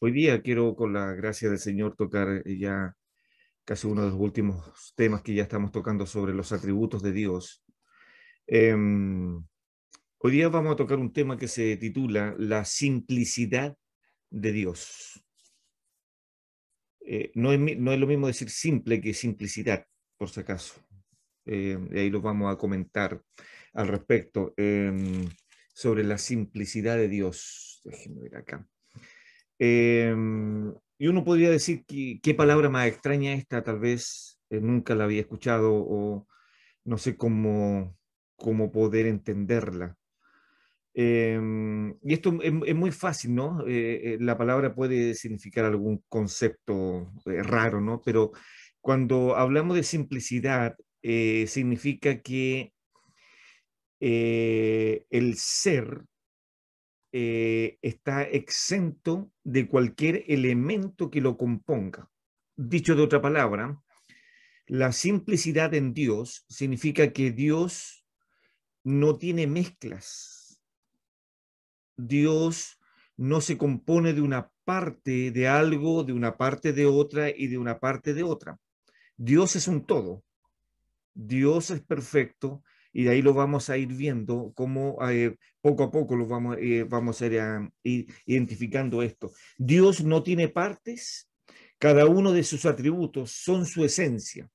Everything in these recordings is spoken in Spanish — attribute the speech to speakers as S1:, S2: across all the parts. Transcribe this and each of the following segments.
S1: Hoy día quiero, con la gracia del Señor, tocar ya casi uno de los últimos temas que ya estamos tocando sobre los atributos de Dios. Em, Hoy día vamos a tocar un tema que se titula La simplicidad de Dios. No es lo mismo decir simple que simplicidad, por si acaso. Ahí lo vamos a comentar al respecto, sobre la simplicidad de Dios. Déjenme ver acá. Y uno podría decir que qué palabra más extraña esta, tal vez nunca la había escuchado o no sé cómo poder entenderla. Y esto es muy fácil, ¿no? La palabra puede significar algún concepto raro, ¿no? Pero cuando hablamos de simplicidad, significa que el ser está exento de cualquier elemento que lo componga. Dicho de otra palabra, la simplicidad en Dios significa que Dios no tiene mezclas. Dios no se compone de una parte de algo, de una parte de otra y de una parte de otra. Dios es un todo. Dios es perfecto y de ahí lo vamos a ir viendo cómo poco a poco vamos a ir identificando esto. Dios no tiene partes, cada uno de sus atributos son su esencia.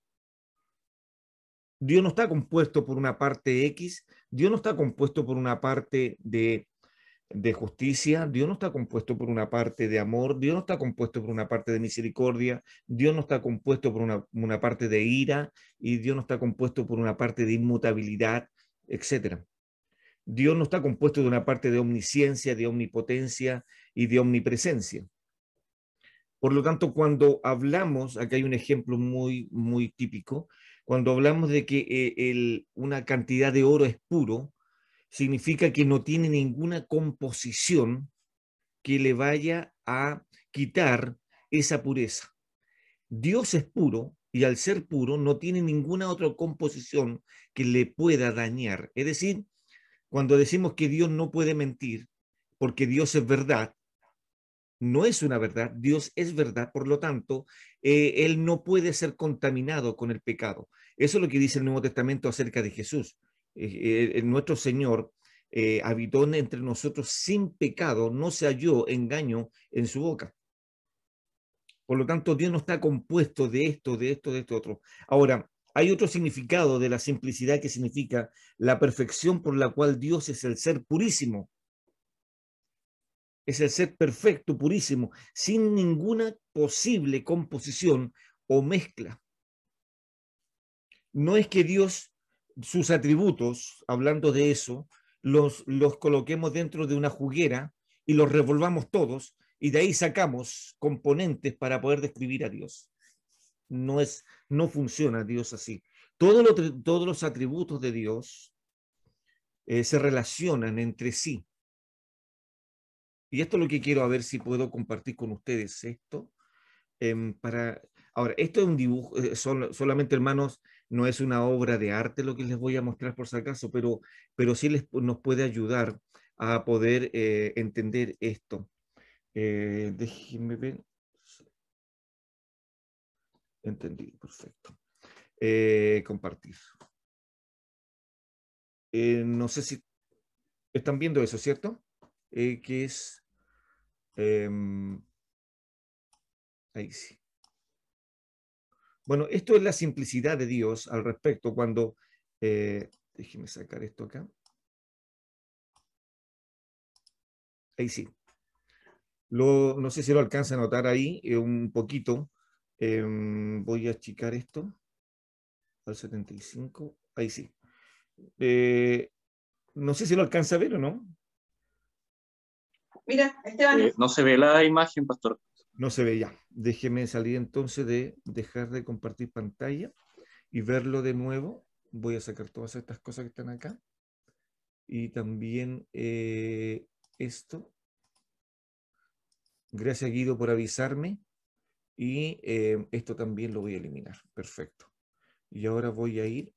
S1: Dios no está compuesto por una parte X, Dios no está compuesto por una parte de justicia, Dios no está compuesto por una parte de amor, Dios no está compuesto por una parte de misericordia, Dios no está compuesto por una parte de ira y Dios no está compuesto por una parte de inmutabilidad, etcétera. Dios no está compuesto de una parte de omnisciencia, de omnipotencia y de omnipresencia. Por lo tanto, cuando hablamos, acá hay un ejemplo muy típico, cuando hablamos de que una cantidad de oro es puro, significa que no tiene ninguna composición que le vaya a quitar esa pureza. Dios es puro y al ser puro no tiene ninguna otra composición que le pueda dañar. Es decir, cuando decimos que Dios no puede mentir, porque Dios es verdad, no es una verdad, Dios es verdad, por lo tanto, Él no puede ser contaminado con el pecado. Eso es lo que dice el Nuevo Testamento acerca de Jesús. Nuestro Señor habitó entre nosotros sin pecado, no se halló engaño en su boca. Por lo tanto, Dios no está compuesto de esto, de esto, de esto, otro. Ahora, hay otro significado de la simplicidad que significa la perfección por la cual Dios es el ser purísimo. Es el ser perfecto, purísimo, sin ninguna posible composición o mezcla. No es que Dios, sus atributos, hablando de eso, los coloquemos dentro de una juguera y los revolvamos todos y de ahí sacamos componentes para poder describir a Dios. No funciona Dios así. Todos los atributos de Dios se relacionan entre sí. Y esto es lo que quiero, a ver si puedo compartir con ustedes esto. Para... Ahora, esto es un dibujo, solamente, hermanos, no es una obra de arte lo que les voy a mostrar por si acaso, pero sí nos puede ayudar a poder entender esto. Déjenme ver. Entendido, perfecto. Compartir. No sé si están viendo eso, ¿cierto? Que es... em, ahí sí. Bueno, esto es la simplicidad de Dios al respecto cuando... déjenme sacar esto acá. Ahí sí. No sé si lo alcanza a notar ahí un poquito. Voy a achicar esto al 75. Ahí sí. Eh, no sé si lo alcanza a ver o no.
S2: Mira, Esteban.
S3: No se ve la imagen, pastor.
S1: No se ve ya. Déjeme salir entonces de dejar de compartir pantalla y verlo de nuevo. Voy a sacar todas estas cosas que están acá. Y también esto. Gracias, Guido, por avisarme. Y esto también lo voy a eliminar. Perfecto. Y ahora voy a ir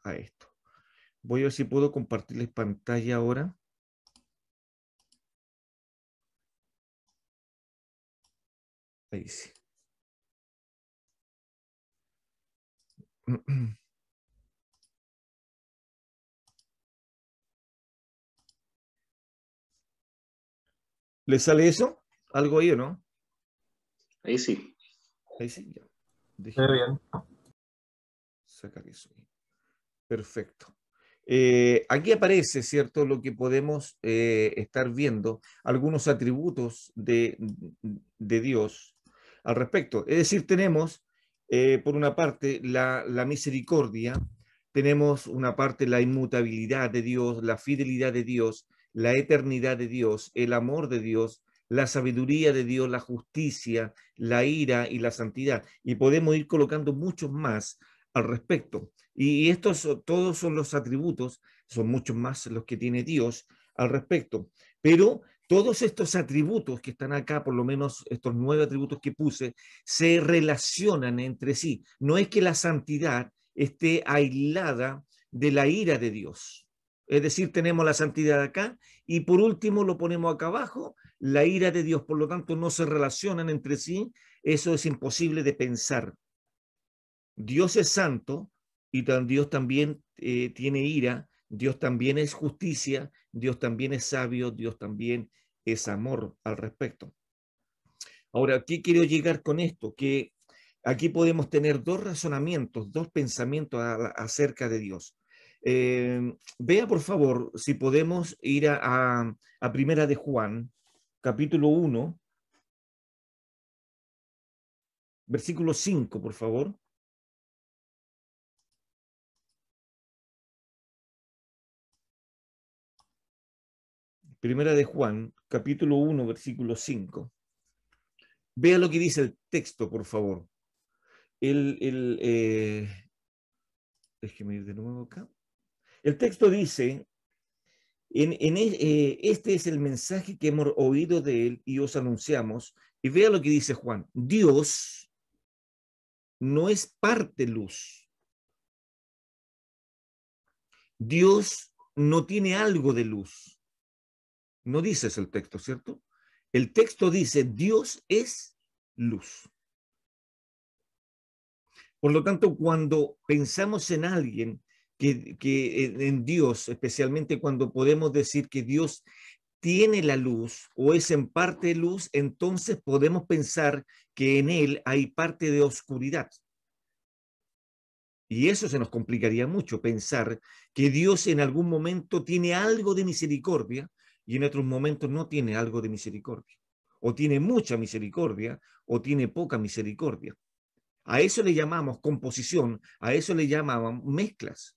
S1: a esto. Voy a ver si puedo compartirles pantalla ahora. Ahí sí. ¿Le sale eso? ¿Algo ahí o no?
S2: Ahí sí.
S1: Ahí sí, ya.
S3: Muy
S1: Déjeme
S3: bien.
S1: sacar eso. Perfecto. Aquí aparece, ¿cierto?, lo que podemos estar viendo, algunos atributos de Dios al respecto. Es decir, tenemos, por una parte, la misericordia, tenemos una parte la inmutabilidad de Dios, la fidelidad de Dios, la eternidad de Dios, el amor de Dios, la sabiduría de Dios, la justicia, la ira y la santidad. Y podemos ir colocando muchos más al respecto. Y estos todos son los atributos, son muchos más los que tiene Dios al respecto. Pero todos estos atributos que están acá, por lo menos estos 9 atributos que puse, se relacionan entre sí. No es que la santidad esté aislada de la ira de Dios. Es decir, tenemos la santidad acá y por último lo ponemos acá abajo, la ira de Dios. Por lo tanto, no se relacionan entre sí. Eso es imposible de pensar. Dios es santo y Dios también tiene ira, Dios también es justicia, Dios también es sabio, Dios también es amor al respecto. Ahora, ¿qué quiero llegar con esto? Que aquí podemos tener dos razonamientos, dos pensamientos acerca de Dios. Vea, por favor, si podemos ir a Primera de Juan, capítulo 1, versículo 5, por favor. Primera de Juan, capítulo 1, versículo 5. Vea lo que dice el texto, por favor. Déjeme ir de nuevo acá. El texto dice, este es el mensaje que hemos oído de él y os anunciamos. Y vea lo que dice Juan. Dios no es parte luz. Dios no tiene algo de luz. No dice eso el texto, ¿cierto? El texto dice, Dios es luz. Por lo tanto, cuando pensamos en alguien, en Dios, especialmente cuando podemos decir que Dios tiene la luz o es en parte luz, entonces podemos pensar que en Él hay parte de oscuridad. Y eso se nos complicaría mucho, pensar que Dios en algún momento tiene algo de misericordia y en otros momentos no tiene algo de misericordia. O tiene mucha misericordia o tiene poca misericordia. A eso le llamamos composición, a eso le llamamos mezclas.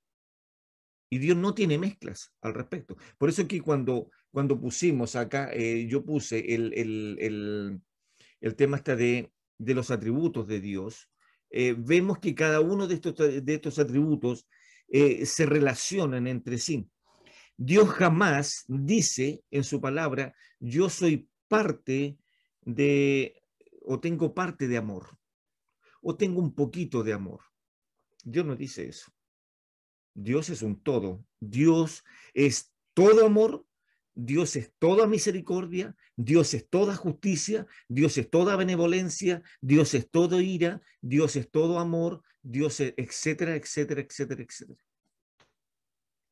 S1: Y Dios no tiene mezclas al respecto. Por eso que cuando pusimos acá, yo puse el tema este de los atributos de Dios, vemos que cada uno de estos atributos se relacionan entre sí. Dios jamás dice en su palabra, yo soy parte de, o tengo parte de amor, o tengo un poquito de amor. Dios no dice eso. Dios es un todo. Dios es todo amor, Dios es toda misericordia, Dios es toda justicia, Dios es toda benevolencia, Dios es todo ira, Dios es todo amor, Dios es etcétera, etcétera, etcétera, etcétera.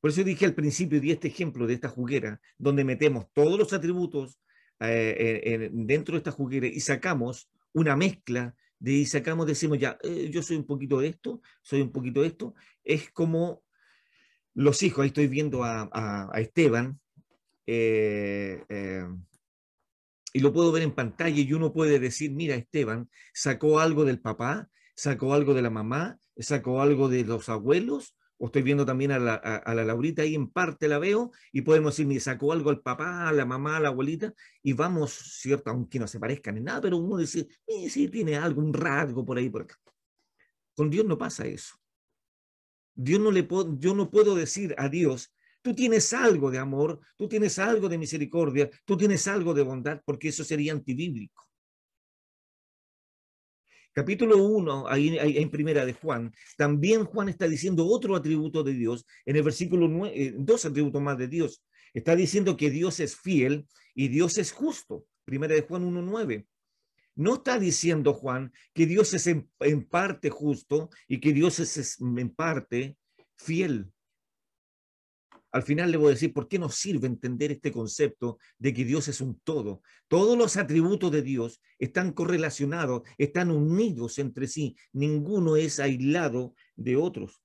S1: Por eso dije al principio, di este ejemplo de esta juguera, donde metemos todos los atributos dentro de esta juguera y sacamos una mezcla y sacamos, decimos ya, yo soy un poquito de esto, soy un poquito de esto. Es como los hijos, ahí estoy viendo a Esteban, y lo puedo ver en pantalla y uno puede decir, mira, Esteban sacó algo del papá, sacó algo de la mamá, sacó algo de los abuelos, o estoy viendo también a la Laurita ahí en parte la veo, y podemos decir, mira, sacó algo al papá, a la mamá, a la abuelita, y vamos, cierto, aunque no se parezcan en nada, pero uno dice, sí, tiene algo, un rasgo por ahí, por acá. Con Dios no pasa eso. Yo no puedo decir a Dios, tú tienes algo de amor, tú tienes algo de misericordia, tú tienes algo de bondad, porque eso sería antibíblico. Capítulo 1, ahí en primera de Juan, también Juan está diciendo otro atributo de Dios, en el versículo 9, dos atributos más de Dios. Está diciendo que Dios es fiel y Dios es justo. Primera de Juan 1:9. No está diciendo Juan que Dios es en parte justo y que Dios es en parte fiel. Al final le voy a decir por qué nos sirve entender este concepto de que Dios es un todo. Todos los atributos de Dios están correlacionados, están unidos entre sí. Ninguno es aislado de otros.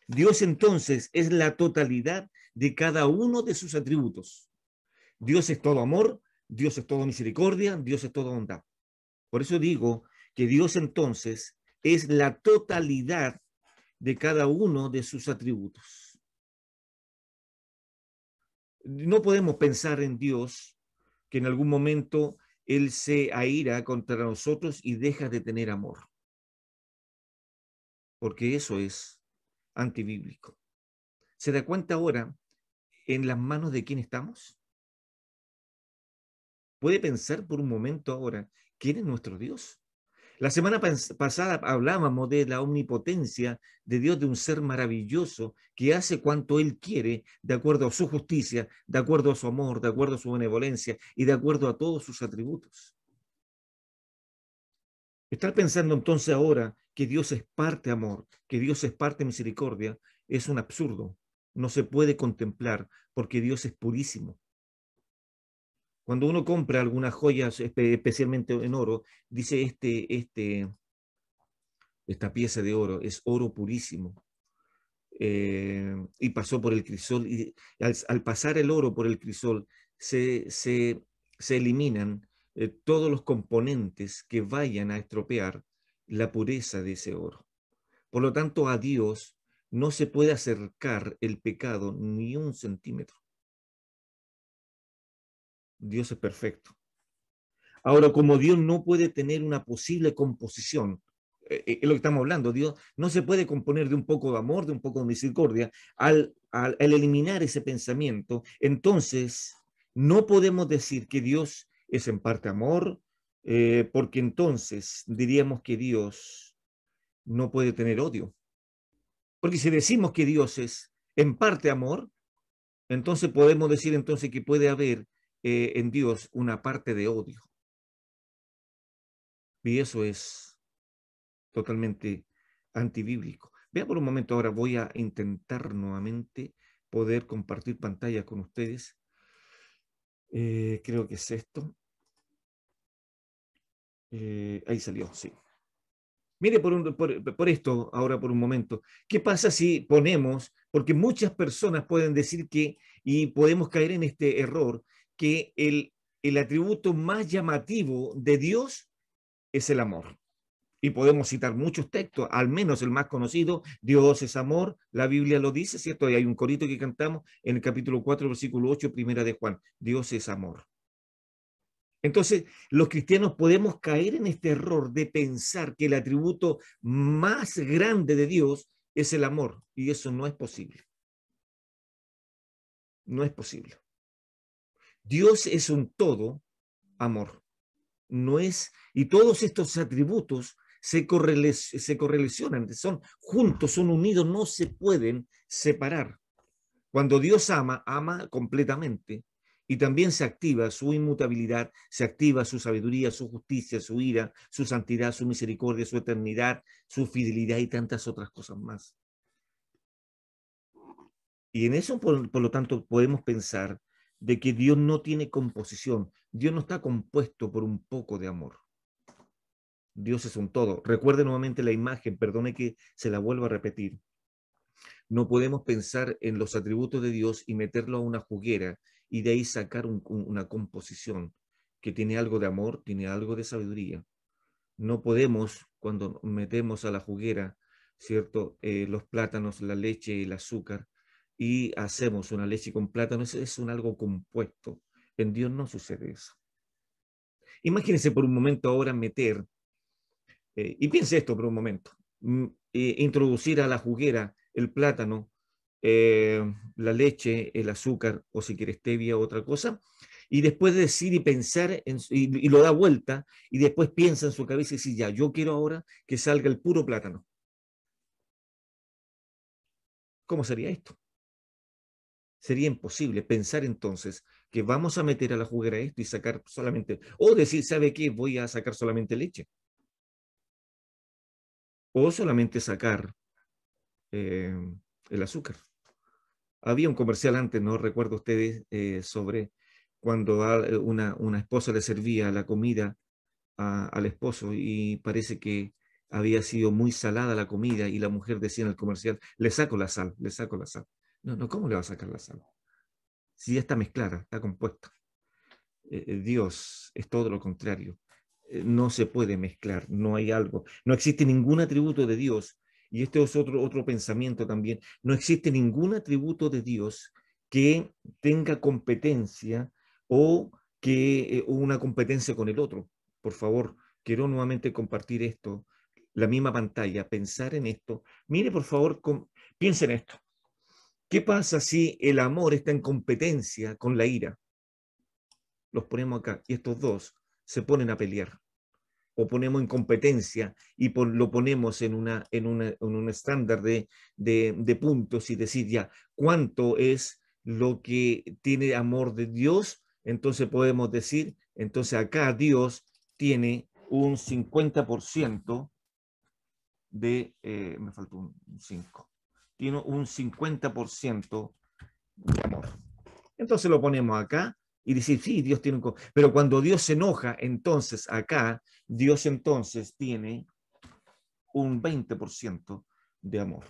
S1: Dios entonces es la totalidad de cada uno de sus atributos. Dios es todo amor, Dios es todo misericordia, Dios es todo bondad. Por eso digo que Dios entonces es la totalidad de cada uno de sus atributos. No podemos pensar en Dios que en algún momento Él se aira contra nosotros y deja de tener amor. Porque eso es antibíblico. ¿Se da cuenta ahora en las manos de quién estamos? ¿Puede pensar por un momento ahora quién es nuestro Dios? La semana pasada hablábamos de la omnipotencia de Dios, de un ser maravilloso que hace cuanto Él quiere de acuerdo a su justicia, de acuerdo a su amor, de acuerdo a su benevolencia y de acuerdo a todos sus atributos. Estar pensando entonces ahora que Dios es parte amor, que Dios es parte misericordia, es un absurdo. No se puede contemplar porque Dios es purísimo. Cuando uno compra algunas joyas, especialmente en oro, dice esta pieza de oro es oro purísimo. Y pasó por el crisol. Y al pasar el oro por el crisol, se eliminan todos los componentes que vayan a estropear la pureza de ese oro. Por lo tanto, a Dios no se puede acercar el pecado ni un centímetro. Dios es perfecto. Ahora, como Dios no puede tener una posible composición, es lo que estamos hablando, Dios no se puede componer de un poco de amor, de un poco de misericordia, al eliminar ese pensamiento, entonces no podemos decir que Dios es en parte amor, porque entonces diríamos que Dios no puede tener odio. Porque si decimos que Dios es en parte amor, entonces podemos decir entonces que puede haber en Dios una parte de odio. Y eso es totalmente antibíblico. Vea por un momento ahora, voy a intentar nuevamente poder compartir pantalla con ustedes. Creo que es esto. Ahí salió, sí. Mire por esto ahora por un momento. ¿Qué pasa si ponemos, porque muchas personas pueden decir que, y podemos caer en este error, que el atributo más llamativo de Dios es el amor? Y podemos citar muchos textos, al menos el más conocido, Dios es amor, la Biblia lo dice, ¿cierto? Y hay un corito que cantamos en el capítulo 4, versículo 8, primera de Juan, Dios es amor. Entonces, los cristianos podemos caer en este error de pensar que el atributo más grande de Dios es el amor, y eso no es posible. No es posible. Dios es un todo amor. No es, y todos estos atributos se correlacionan, son juntos, son unidos, no se pueden separar. Cuando Dios ama, ama completamente y también se activa su inmutabilidad, se activa su sabiduría, su justicia, su ira, su santidad, su misericordia, su eternidad, su fidelidad y tantas otras cosas más. Y en eso, por lo tanto, podemos pensar de que Dios no tiene composición, Dios no está compuesto por un poco de amor. Dios es un todo. Recuerde nuevamente la imagen, perdone que se la vuelva a repetir. No podemos pensar en los atributos de Dios y meterlo a una juguera y de ahí sacar una composición que tiene algo de amor, tiene algo de sabiduría. No podemos, cuando metemos a la juguera, ¿cierto? Los plátanos, la leche, el azúcar, y hacemos una leche con plátanos, es algo compuesto. En Dios no sucede eso. Imagínense por un momento ahora meter y piense esto por un momento. Introducir a la juguera el plátano, la leche, el azúcar, o si quieres stevia o otra cosa, y después decir y pensar, y lo da vuelta, y después piensa en su cabeza y dice, ya, yo quiero ahora que salga el puro plátano. ¿Cómo sería esto? Sería imposible pensar entonces que vamos a meter a la juguera esto y sacar solamente, o decir, ¿sabe qué? Voy a sacar solamente leche. O solamente sacar eh, el azúcar. Había un comercial antes, no recuerdo ustedes, sobre cuando una esposa le servía la comida al esposo y parece que había sido muy salada la comida y la mujer decía en el comercial, le saco la sal, le saco la sal. No, no, ¿cómo le va a sacar la sal? Si ya está mezclada, está compuesta. Dios es todo lo contrario. No se puede mezclar, no hay algo. No existe ningún atributo de Dios. Y este es otro pensamiento también. No existe ningún atributo de Dios que tenga competencia o que una competencia con el otro. Por favor, quiero nuevamente compartir esto, la misma pantalla, pensar en esto. Mire, por favor, piense en esto. ¿Qué pasa si el amor está en competencia con la ira? Los ponemos acá y estos dos se ponen a pelear o ponemos en competencia y lo ponemos en un estándar de puntos y decir ya cuánto es lo que tiene amor de Dios, entonces podemos decir, entonces acá Dios tiene un 50% me faltó un 5, tiene un 50% de amor. Entonces lo ponemos acá y decir, sí, Dios tiene un... Pero cuando Dios se enoja, entonces acá, Dios entonces tiene un 20% de amor.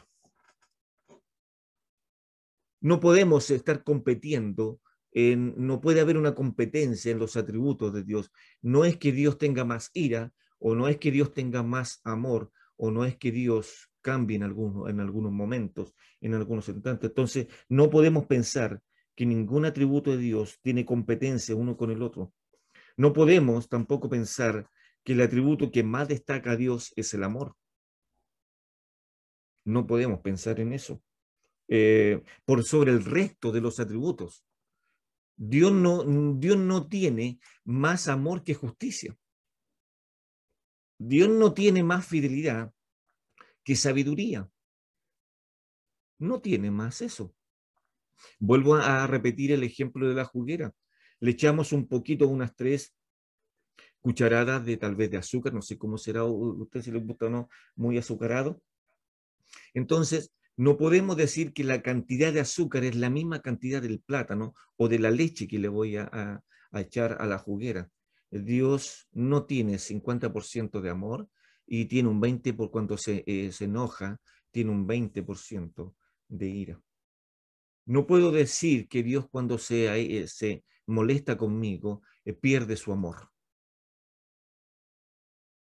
S1: No podemos estar compitiendo, no puede haber una competencia en los atributos de Dios. No es que Dios tenga más ira, o no es que Dios tenga más amor, o no es que Dios cambie en algunos momentos, en algunos instantes. Entonces, no podemos pensar que ningún atributo de Dios tiene competencia uno con el otro. No podemos tampoco pensar que el atributo que más destaca a Dios es el amor. No podemos pensar en eso. Por sobre el resto de los atributos. Dios no tiene más amor que justicia. Dios no tiene más fidelidad que sabiduría. No tiene más eso. Vuelvo a repetir el ejemplo de la juguera. Le echamos un poquito, unas 3 cucharadas de tal vez de azúcar, no sé cómo será usted si le gusta o no, muy azucarado. Entonces, no podemos decir que la cantidad de azúcar es la misma cantidad del plátano o de la leche que le voy a echar a la juguera. Dios no tiene 50% de amor y tiene un 20% por cuando se enoja, tiene un 20% de ira. No puedo decir que Dios cuando se molesta conmigo pierde su amor.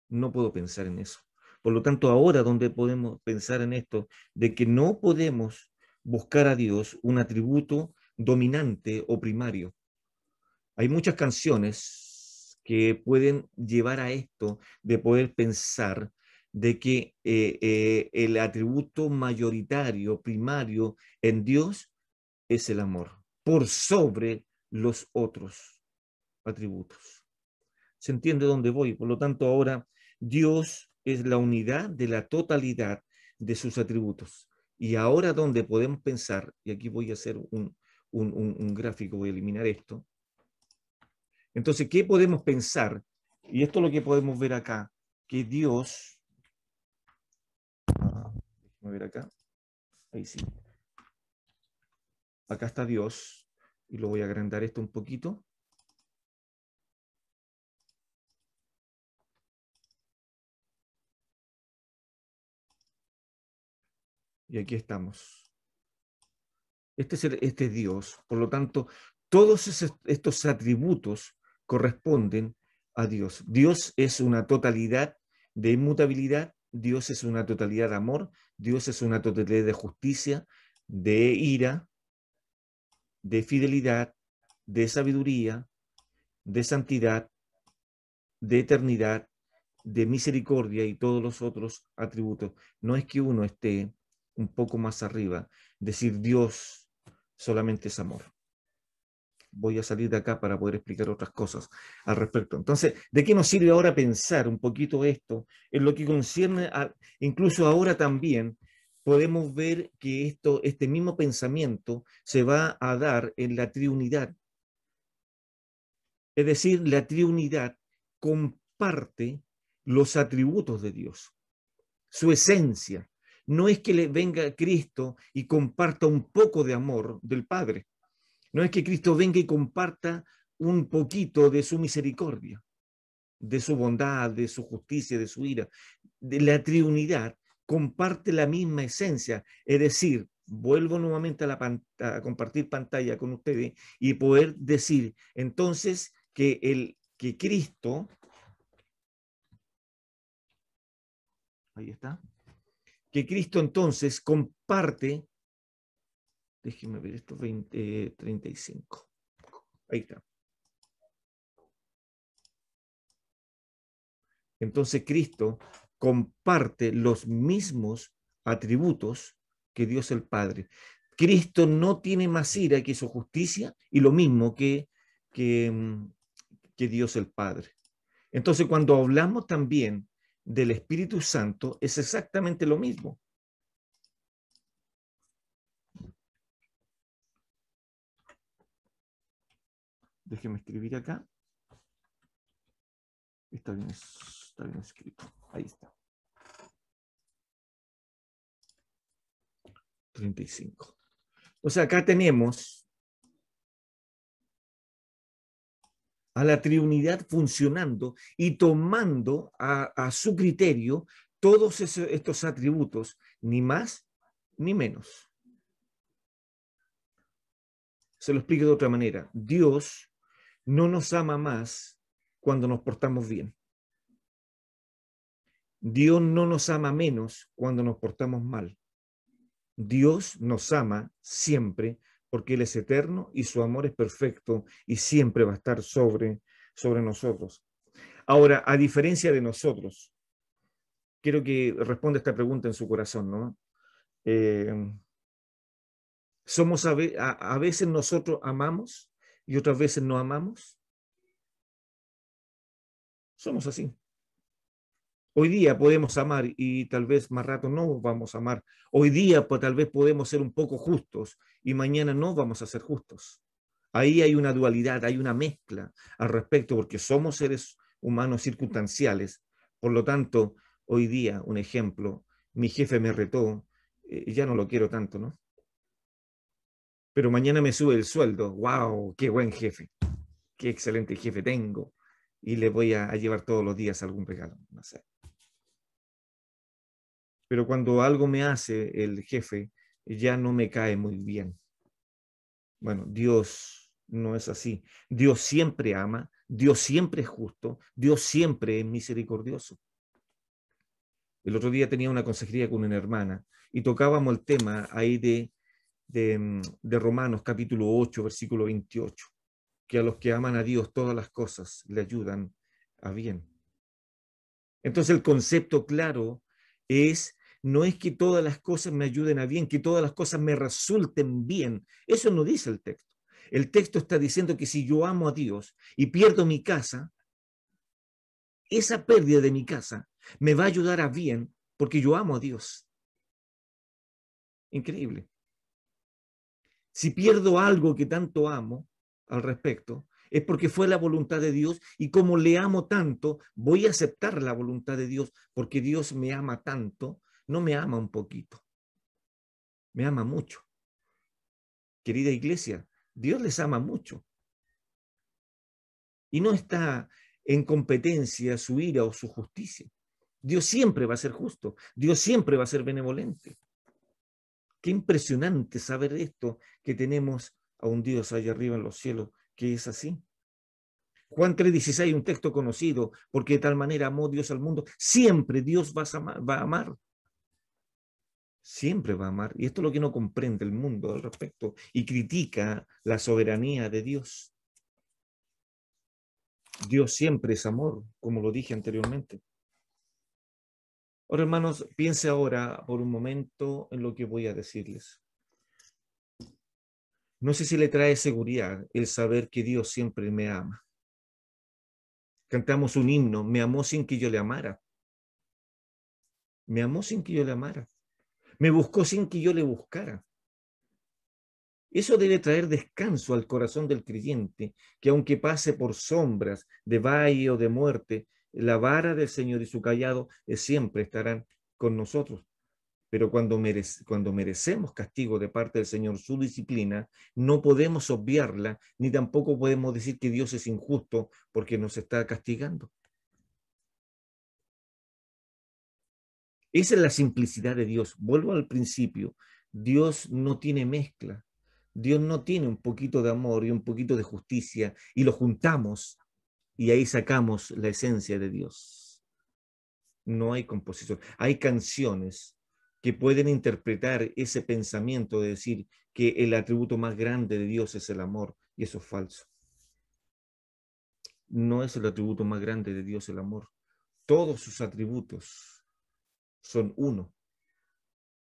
S1: No puedo pensar en eso. Por lo tanto, ahora donde podemos pensar en esto, de que no podemos buscar a Dios un atributo dominante o primario. Hay muchas canciones que pueden llevar a esto de poder pensar de que el atributo mayoritario, primario en Dios es el amor, por sobre los otros atributos. ¿Se entiende dónde voy? Por lo tanto, ahora Dios es la unidad de la totalidad de sus atributos. Y ahora donde podemos pensar, y aquí voy a hacer un gráfico, voy a eliminar esto. Entonces, ¿qué podemos pensar? Y esto es lo que podemos ver acá, que Dios, déjame ver acá, ahí sí. Acá está Dios, y lo voy a agrandar esto un poquito. Y aquí estamos. Este es Dios. Por lo tanto, todos estos atributos corresponden a Dios. Dios es una totalidad de inmutabilidad, Dios es una totalidad de amor, Dios es una totalidad de justicia, de ira, de fidelidad, de sabiduría, de santidad, de eternidad, de misericordia y todos los otros atributos. No es que uno esté un poco más arriba, decir Dios solamente es amor. Voy a salir de acá para poder explicar otras cosas al respecto. Entonces, ¿de qué nos sirve ahora pensar un poquito esto en lo que concierne incluso ahora también? podemos ver que este mismo pensamiento se va a dar en la triunidad. Es decir, la triunidad comparte los atributos de Dios, su esencia. No es que le venga Cristo y comparta un poco de amor del Padre. No es que Cristo venga y comparta un poquito de su misericordia, de su bondad, de su justicia, de su ira. De la triunidad comparte la misma esencia. Es decir, vuelvo nuevamente a compartir pantalla con ustedes y poder decir entonces que Cristo, ahí está, que Cristo entonces comparte, déjenme ver esto, 35. Ahí está. Entonces Cristo comparte los mismos atributos que Dios el Padre. Cristo no tiene más ira que su justicia y lo mismo que Dios el Padre. Entonces cuando hablamos también del Espíritu Santo es exactamente lo mismo. Déjeme escribir acá. Está bien escrito. Ahí está. 35. O sea, acá tenemos a la triunidad funcionando y tomando a su criterio todos estos atributos, ni más ni menos. Se lo explico de otra manera. Dios no nos ama más cuando nos portamos bien. Dios no nos ama menos cuando nos portamos mal. Dios nos ama siempre porque Él es eterno y su amor es perfecto y siempre va a estar sobre nosotros. Ahora, a diferencia de nosotros, quiero que responda esta pregunta en su corazón, ¿no? Somos a veces nosotros amamos y otras veces no amamos. Somos así. Hoy día podemos amar y tal vez más rato no vamos a amar. Hoy día pues, tal vez podemos ser un poco justos y mañana no vamos a ser justos. Ahí hay una dualidad, hay una mezcla al respecto porque somos seres humanos circunstanciales. Por lo tanto, hoy día, un ejemplo, mi jefe me retó, ya no lo quiero tanto, ¿no? Pero mañana me sube el sueldo. ¡Wow! ¡Qué buen jefe! ¡Qué excelente jefe tengo! Y le voy a llevar todos los días algún regalo, no sé. Pero cuando algo me hace el jefe, ya no me cae muy bien. Bueno, Dios no es así. Dios siempre ama, Dios siempre es justo, Dios siempre es misericordioso. El otro día tenía una consejería con una hermana y tocábamos el tema ahí de Romanos capítulo 8, versículo 28, que a los que aman a Dios todas las cosas le ayudan a bien. Entonces el concepto claro no es que todas las cosas me ayuden a bien, que todas las cosas me resulten bien. Eso no dice el texto. El texto está diciendo que si yo amo a Dios y pierdo mi casa, esa pérdida de mi casa me va a ayudar a bien porque yo amo a Dios. Increíble. Si pierdo algo que tanto amo al respecto, es porque fue la voluntad de Dios y como le amo tanto, voy a aceptar la voluntad de Dios porque Dios me ama tanto, no me ama un poquito, me ama mucho. Querida iglesia, Dios les ama mucho y no está en competencia su ira o su justicia. Dios siempre va a ser justo, Dios siempre va a ser benevolente. Qué impresionante saber esto, que tenemos a un Dios allá arriba en los cielos, que es así. Juan 3:16, un texto conocido, porque de tal manera amó Dios al mundo, siempre Dios va a amar. Siempre va a amar. Y esto es lo que no comprende el mundo al respecto y critica la soberanía de Dios. Dios siempre es amor, como lo dije anteriormente. Ahora, hermanos, piense ahora por un momento en lo que voy a decirles. No sé si le trae seguridad el saber que Dios siempre me ama. Cantamos un himno, me amó sin que yo le amara. Me amó sin que yo le amara. Me buscó sin que yo le buscara. Eso debe traer descanso al corazón del creyente, que aunque pase por sombras de valle o de muerte, la vara del Señor y su callado siempre estarán con nosotros. Pero cuando merecemos castigo de parte del Señor, su disciplina, no podemos obviarla, ni tampoco podemos decir que Dios es injusto porque nos está castigando. Esa es la simplicidad de Dios. Vuelvo al principio. Dios no tiene mezcla. Dios no tiene un poquito de amor y un poquito de justicia y lo juntamos y ahí sacamos la esencia de Dios. No hay composición. Hay canciones que pueden interpretar ese pensamiento de decir que el atributo más grande de Dios es el amor, y eso es falso. No es el atributo más grande de Dios el amor. Todos sus atributos son uno.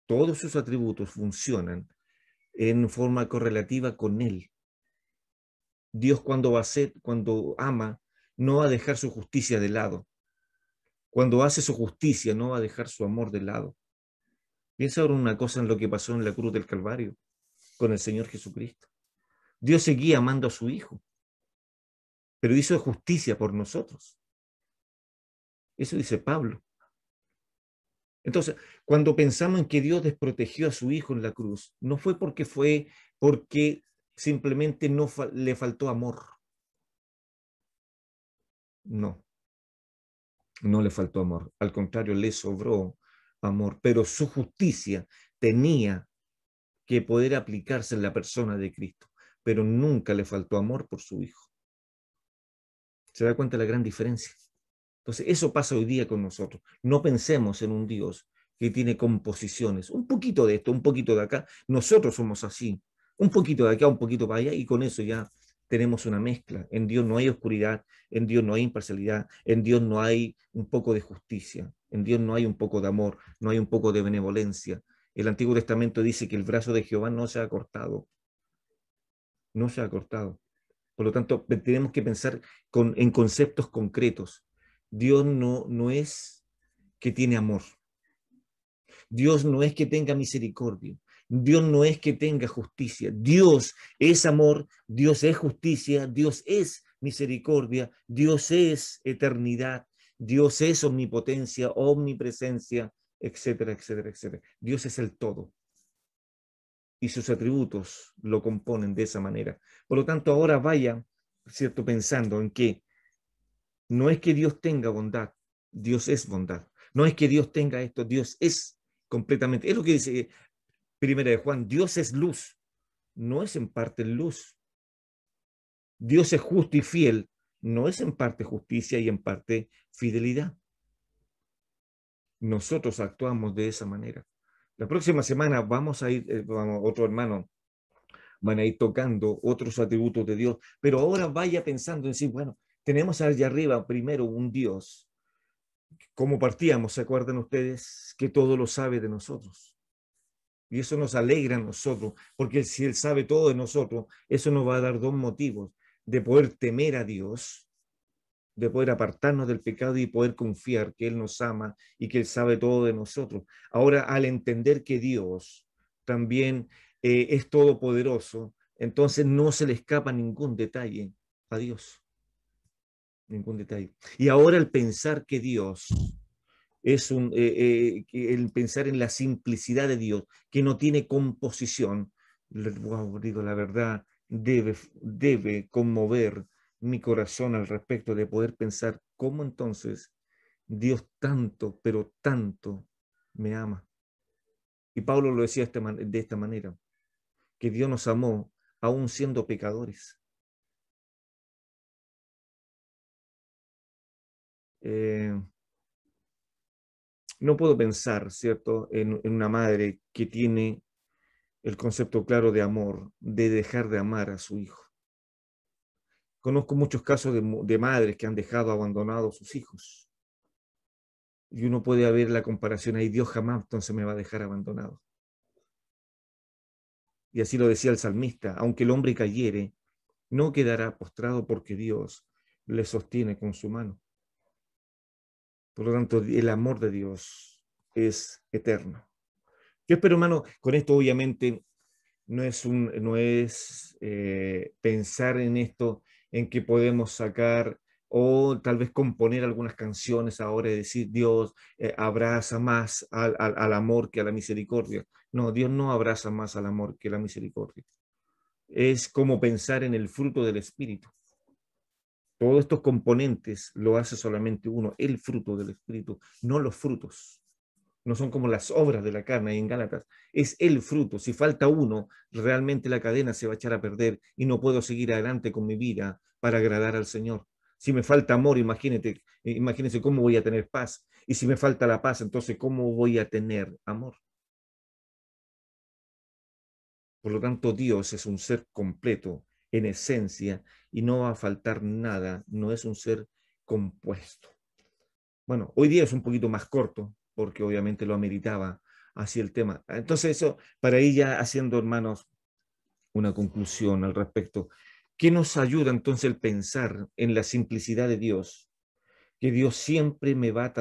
S1: Todos sus atributos funcionan en forma correlativa con Él. Dios cuando ama, no va a dejar su justicia de lado. Cuando hace su justicia, no va a dejar su amor de lado. Piensa ahora una cosa en lo que pasó en la cruz del Calvario con el Señor Jesucristo. Dios seguía amando a su Hijo, pero hizo justicia por nosotros. Eso dice Pablo. Entonces, cuando pensamos en que Dios desprotegió a su Hijo en la cruz, no fue porque simplemente le faltó amor. No, no le faltó amor. Al contrario, le sobró amor, pero su justicia tenía que poder aplicarse en la persona de Cristo, pero nunca le faltó amor por su Hijo. ¿Se da cuenta de la gran diferencia? Entonces, eso pasa hoy día con nosotros. No pensemos en un Dios que tiene composiciones, un poquito de esto, un poquito de acá. Nosotros somos así, un poquito de acá, un poquito para allá, y con eso ya tenemos una mezcla. En Dios no hay oscuridad, en Dios no hay imparcialidad, en Dios no hay un poco de justicia, en Dios no hay un poco de amor, no hay un poco de benevolencia. El Antiguo Testamento dice que el brazo de Jehová no se ha cortado, no se ha cortado. Por lo tanto, tenemos que pensar en conceptos concretos. Dios no es que tiene amor. Dios no es que tenga misericordia. Dios no es que tenga justicia. Dios es amor, Dios es justicia, Dios es misericordia, Dios es eternidad, Dios es omnipotencia, omnipresencia, etcétera, etcétera, etcétera. Dios es el todo. Y sus atributos lo componen de esa manera. Por lo tanto, ahora vaya, ¿cierto?, pensando en que no es que Dios tenga bondad, Dios es bondad. No es que Dios tenga esto, Dios es completamente. Es lo que dice Primera de Juan, Dios es luz, no es en parte luz. Dios es justo y fiel, no es en parte justicia y en parte fidelidad. Nosotros actuamos de esa manera. La próxima semana vamos a ir, otro hermano, van a ir tocando otros atributos de Dios, pero ahora vaya pensando en sí, bueno, tenemos allá arriba primero un Dios. Como partíamos, ¿se acuerdan ustedes? Que todo lo sabe de nosotros. Y eso nos alegra a nosotros, porque si Él sabe todo de nosotros, eso nos va a dar dos motivos: de poder temer a Dios, de poder apartarnos del pecado y poder confiar que Él nos ama y que Él sabe todo de nosotros. Ahora, al entender que Dios también es todopoderoso, entonces no se le escapa ningún detalle a Dios. Ningún detalle. Y ahora el pensar que Dios el pensar en la simplicidad de Dios, que no tiene composición, wow, digo la verdad, debe conmover mi corazón al respecto, de poder pensar cómo entonces Dios tanto, pero tanto me ama. Y Pablo lo decía de esta manera, que Dios nos amó aún siendo pecadores. No puedo pensar, ¿cierto?, en una madre que tiene el concepto claro de amor, de dejar de amar a su hijo. Conozco muchos casos de madres que han dejado abandonados a sus hijos. Y uno puede ver la comparación ahí, Dios jamás entonces me va a dejar abandonado. Y así lo decía el salmista, aunque el hombre cayere, no quedará postrado porque Dios le sostiene con su mano. Por lo tanto, el amor de Dios es eterno. Yo espero, hermano, con esto obviamente no es pensar en esto, en que podemos sacar o tal vez componer algunas canciones ahora y decir Dios abraza más al amor que a la misericordia. No, Dios no abraza más al amor que a la misericordia. Es como pensar en el fruto del Espíritu. Todos estos componentes lo hace solamente uno, el fruto del Espíritu, no los frutos. No son como las obras de la carne en Gálatas, es el fruto. Si falta uno, realmente la cadena se va a echar a perder y no puedo seguir adelante con mi vida para agradar al Señor. Si me falta amor, imagínense cómo voy a tener paz. Y si me falta la paz, entonces ¿cómo voy a tener amor? Por lo tanto, Dios es un ser completo en esencia y no va a faltar nada, no es un ser compuesto. Bueno, hoy día es un poquito más corto, porque obviamente lo ameritaba así el tema. Entonces eso, para ir ya haciendo, hermanos, una conclusión al respecto, ¿qué nos ayuda entonces el pensar en la simplicidad de Dios? Que Dios siempre me va a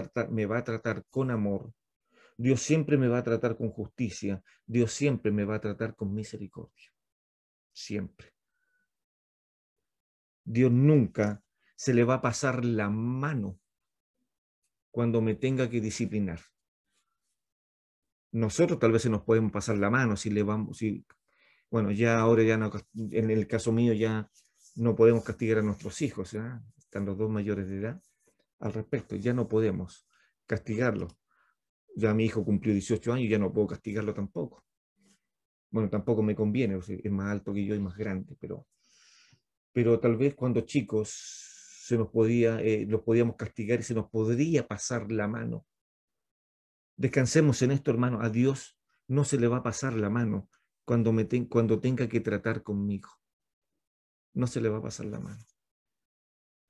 S1: tratar con amor, Dios siempre me va a tratar con justicia, Dios siempre me va a tratar con misericordia, siempre. Dios nunca se le va a pasar la mano cuando me tenga que disciplinar. Nosotros tal vez se nos podemos pasar la mano si le vamos, si, bueno, ya ahora ya no, en el caso mío ya no podemos castigar a nuestros hijos, ¿ya? Están los dos mayores de edad al respecto, ya no podemos castigarlo. Ya mi hijo cumplió 18 años, ya no puedo castigarlo tampoco. Bueno, tampoco me conviene, o sea, es más alto que yo y más grande, pero tal vez cuando chicos los podíamos castigar y se nos podría pasar la mano. Descansemos en esto, hermano. A Dios no se le va a pasar la mano cuando tenga que tratar conmigo. No se le va a pasar la mano.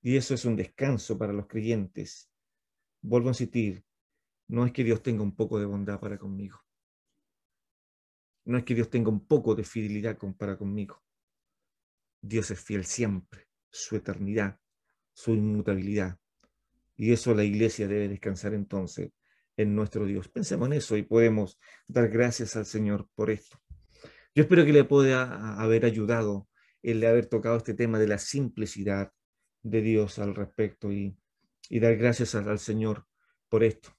S1: Y eso es un descanso para los creyentes. Vuelvo a insistir, no es que Dios tenga un poco de bondad para conmigo. No es que Dios tenga un poco de fidelidad para conmigo. Dios es fiel siempre, su eternidad, su inmutabilidad. Y eso la iglesia debe descansar entonces en nuestro Dios. Pensemos en eso y podemos dar gracias al Señor por esto. Yo espero que le pueda haber ayudado el haber tocado este tema de la simplicidad de Dios al respecto y dar gracias al Señor por esto,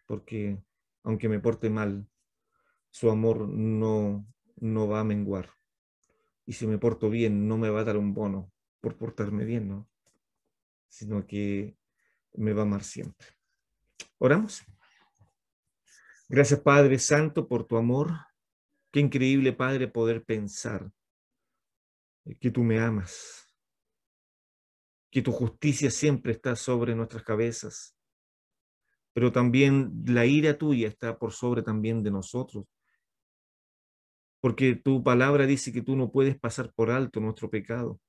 S1: porque aunque me porte mal, su amor no va a menguar. Y si me porto bien, no me va a dar un bono por portarme bien, ¿no? Sino que me va a amar siempre. Oramos. Gracias, Padre Santo, por tu amor. Qué increíble, Padre, poder pensar que tú me amas, que tu justicia siempre está sobre nuestras cabezas, pero también la ira tuya está por sobre también de nosotros, porque tu palabra dice que tú no puedes pasar por alto nuestro pecado.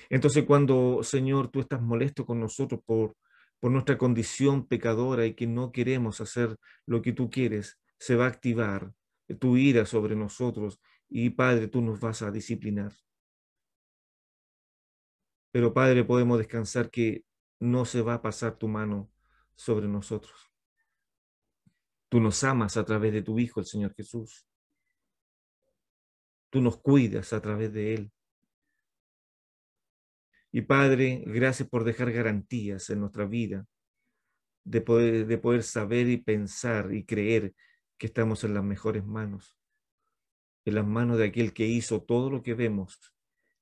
S1: Entonces cuando, Señor, tú estás molesto con nosotros por nuestra condición pecadora y que no queremos hacer lo que tú quieres, se va a activar tu ira sobre nosotros y, Padre, tú nos vas a disciplinar. Pero, Padre, podemos descansar que no se va a pasar tu mano sobre nosotros. Tú nos amas a través de tu Hijo, el Señor Jesús. Tú nos cuidas a través de Él. Y Padre, gracias por dejar garantías en nuestra vida, de poder saber y pensar y creer que estamos en las mejores manos, en las manos de aquel que hizo todo lo que vemos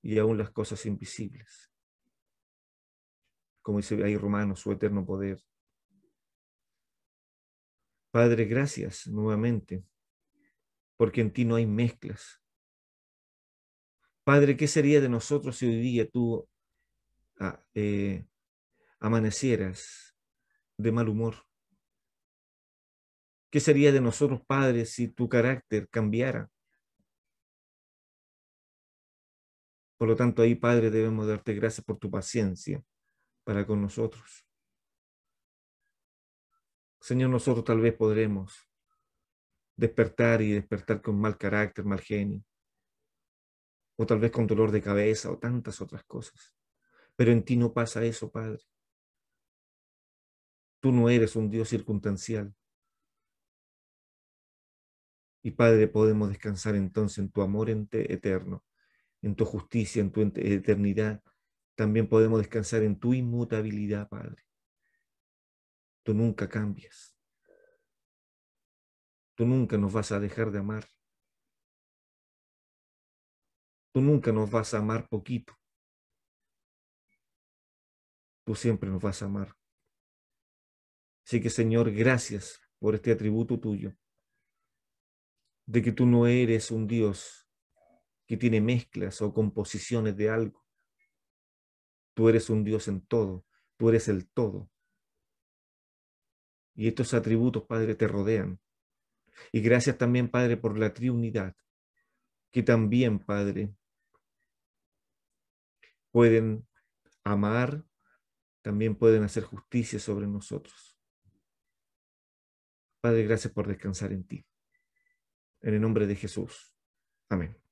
S1: y aún las cosas invisibles. Como dice ahí Romanos, su eterno poder. Padre, gracias nuevamente, porque en ti no hay mezclas. Padre, ¿qué sería de nosotros si hoy día tú ah, amanecieras de mal humor? ¿Qué sería de nosotros, Padre, si tu carácter cambiara? Por lo tanto, ahí, Padre, debemos darte gracias por tu paciencia para con nosotros. Señor, nosotros tal vez podremos despertar y despertar con mal carácter, mal genio, o tal vez con dolor de cabeza o tantas otras cosas. Pero en ti no pasa eso, Padre. Tú no eres un Dios circunstancial. Y Padre, podemos descansar entonces en tu amor eterno, en tu justicia, en tu eternidad. También podemos descansar en tu inmutabilidad, Padre. Tú nunca cambias. Tú nunca nos vas a dejar de amar. Tú nunca nos vas a amar poquito. Tú siempre nos vas a amar. Así que, Señor, gracias por este atributo tuyo, de que tú no eres un Dios que tiene mezclas o composiciones de algo. Tú eres un Dios en todo. Tú eres el todo. Y estos atributos, Padre, te rodean. Y gracias también, Padre, por la triunidad, que también, Padre, pueden amar, también pueden hacer justicia sobre nosotros. Padre, gracias por descansar en ti. En el nombre de Jesús. Amén.